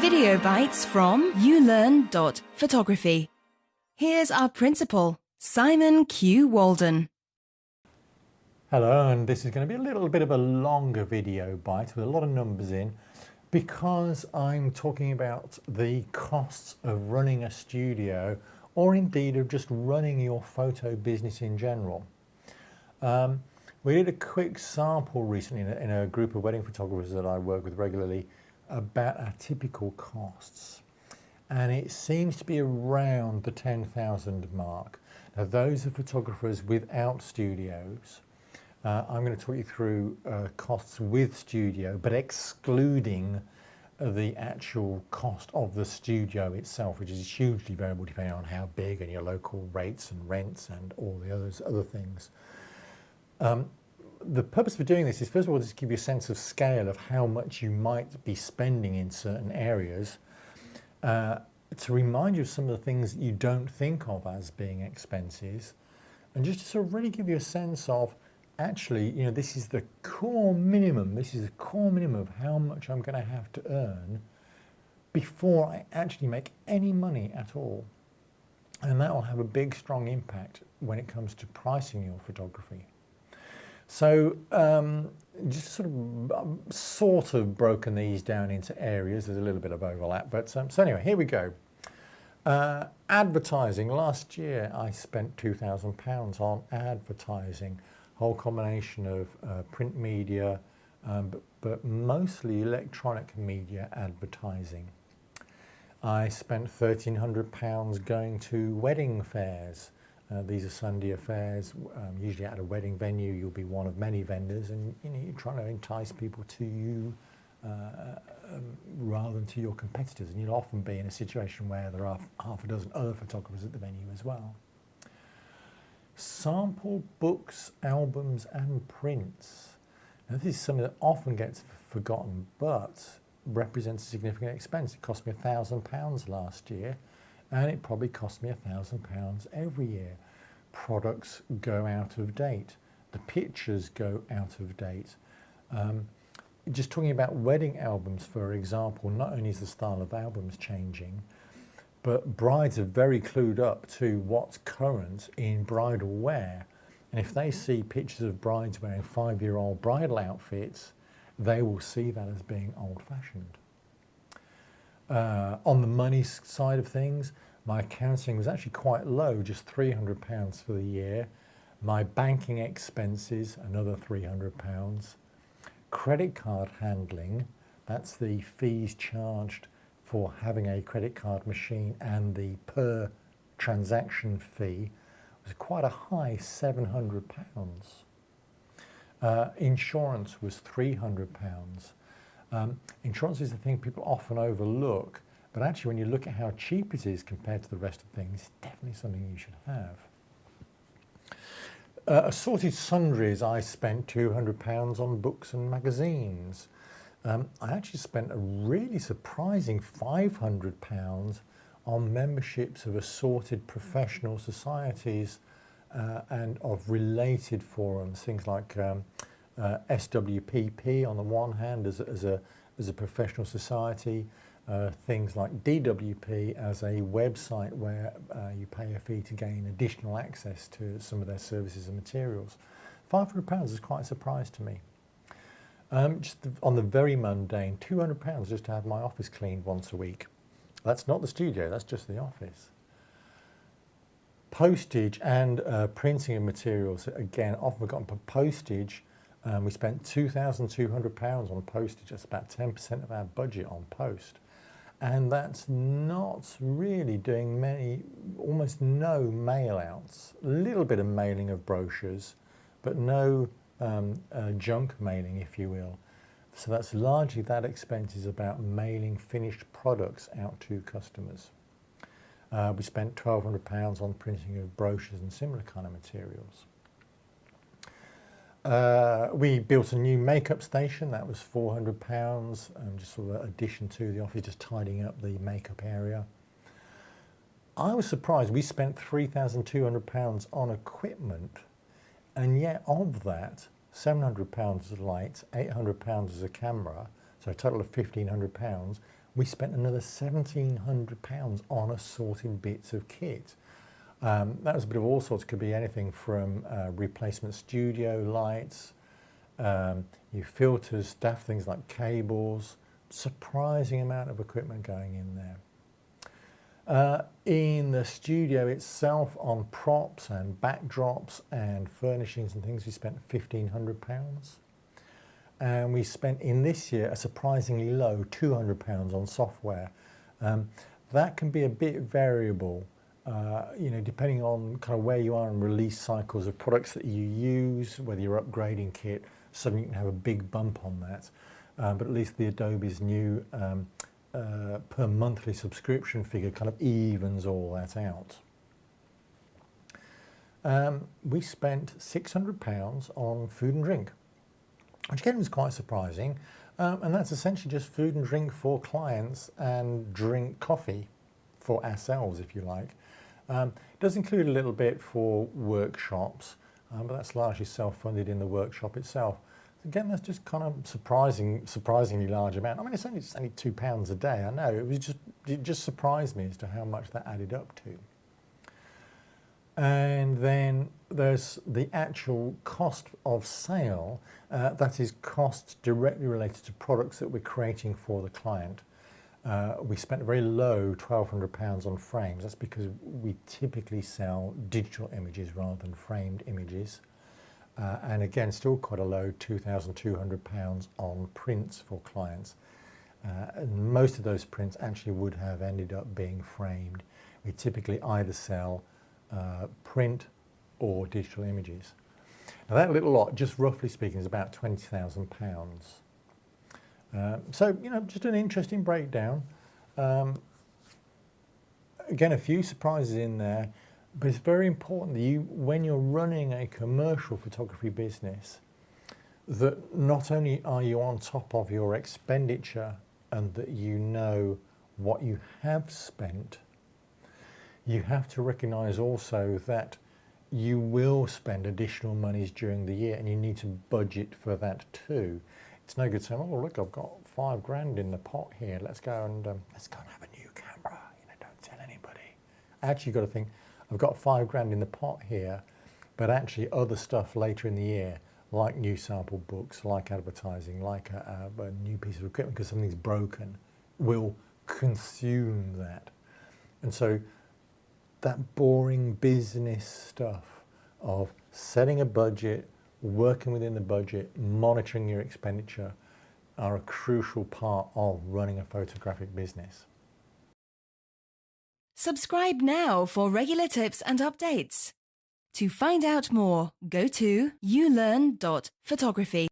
Video bites from ulearn.photography. Here's our principal, Simon Q. Walden. Hello, and this is going to be a little bit of a longer video bite with a lot of numbers in because I'm talking about the costs of running a studio or indeed of just running your photo business in general. We did a quick sample recently in a group of wedding photographers that I work with regularly about our typical costs, and it seems to be around the 10,000 mark. Now those are photographers without studios. I'm going to talk you through costs with studio, but excluding the actual cost of the studio itself, which is hugely variable depending on how big and your local rates and rents and all the other things. The purpose for doing this is, first of all, just to give you a sense of scale of how much you might be spending in certain areas, to remind you of some of the things that you don't think of as being expenses, and just to sort of really give you a sense of, actually, you know, this is the core minimum. This is the core minimum of how much I'm going to have to earn before I actually make any money at all. And that will have a big, strong impact when it comes to pricing your photography. So just sort of broken these down into areas. There's a little bit of overlap, but so anyway, here we go. Advertising. Last year I spent £2,000 on advertising, whole combination of print media, but mostly electronic media advertising. I spent £1,300 going to wedding fairs. These are Sunday affairs, usually at a wedding venue. You'll be one of many vendors, and you know, you're trying to entice people to you rather than to your competitors, and you'll often be in a situation where there are half a dozen other photographers at the venue as well. Sample books, albums and prints. Now, this is something that often gets forgotten but represents a significant expense. It cost me £1,000 last year, and it probably cost me £1,000 every year. Products go out of date. The pictures go out of date. Just talking about wedding albums, for example, not only is the style of albums changing, but brides are very clued up to what's current in bridal wear. And if they see pictures of brides wearing 5-year-old bridal outfits, they will see that as being old-fashioned. On the money side of things, my accounting was actually quite low, just £300 for the year. My banking expenses, another £300. Credit card handling, that's the fees charged for having a credit card machine, and the per transaction fee was quite a high £700. Insurance was £300. Insurance is the thing people often overlook, but actually when you look at how cheap it is compared to the rest of things, it's definitely something you should have. Assorted sundries, I spent £200 on books and magazines. I actually spent a really surprising £500 on memberships of assorted professional societies and of related forums, things like SWPP on the one hand as a professional society, things like DWP as a website where you pay a fee to gain additional access to some of their services and materials. £500 is quite a surprise to me. Just on the very mundane, £200 just to have my office cleaned once a week. That's not the studio, that's just the office. Postage and printing of materials, again, often forgotten. For postage, we spent £2,200 on postage. That's about 10% of our budget on post. And that's not really doing almost no mail outs. A little bit of mailing of brochures, but no junk mailing, if you will. So that's largely, that expense is about mailing finished products out to customers. We spent £1,200 on printing of brochures and similar kind of materials. We built a new makeup station. That was £400, just sort of addition to the office, just tidying up the makeup area. I was surprised. We spent £3,200 on equipment, and yet of that, £700 as lights, £800 as a camera, so a total of £1,500. we spent another £1,700 on assorted bits of kit. That was a bit of all sorts. It could be anything from replacement studio lights, new filters, daft things like cables, surprising amount of equipment going in there. In the studio itself, on props and backdrops and furnishings and things, we spent £1,500. And we spent in this year a surprisingly low £200 on software. That can be a bit variable, depending on kind of where you are in release cycles of products that you use, whether you're upgrading kit, suddenly you can have a big bump on that. But at least the Adobe's new per monthly subscription figure kind of evens all that out. We spent £600 on food and drink, which again was quite surprising, and that's essentially just food and drink for clients and drink coffee for ourselves, if you like. It does include a little bit for workshops, but that's largely self-funded in the workshop itself. Again, that's just kind of surprisingly large amount. I mean, it's only £2 a day. I know it just surprised me as to how much that added up to. And then there's the actual cost of sale. That is costs directly related to products that we're creating for the client. We spent a very low £1,200 on frames. That's because we typically sell digital images rather than framed images. And again, still quite a low £2,200 on prints for clients. And most of those prints actually would have ended up being framed. We typically either sell print or digital images. Now that little lot, just roughly speaking, is about £20,000. So, just an interesting breakdown. Again, a few surprises in there, but it's very important that when you're running a commercial photography business, that not only are you on top of your expenditure and that you know what you have spent, you have to recognise also that you will spend additional monies during the year and you need to budget for that too. It's no good saying, oh look, I've got £5,000 in the pot here, let's go and have a new camera, don't tell anybody. Actually you've got to think, I've got £5,000 in the pot here, but actually other stuff later in the year, like new sample books, like advertising, like a new piece of equipment because something's broken, will consume that. And so that boring business stuff of setting a budget, working within the budget, monitoring your expenditure are a crucial part of running a photographic business. Subscribe now for regular tips and updates. To find out more, go to ulearn.photography.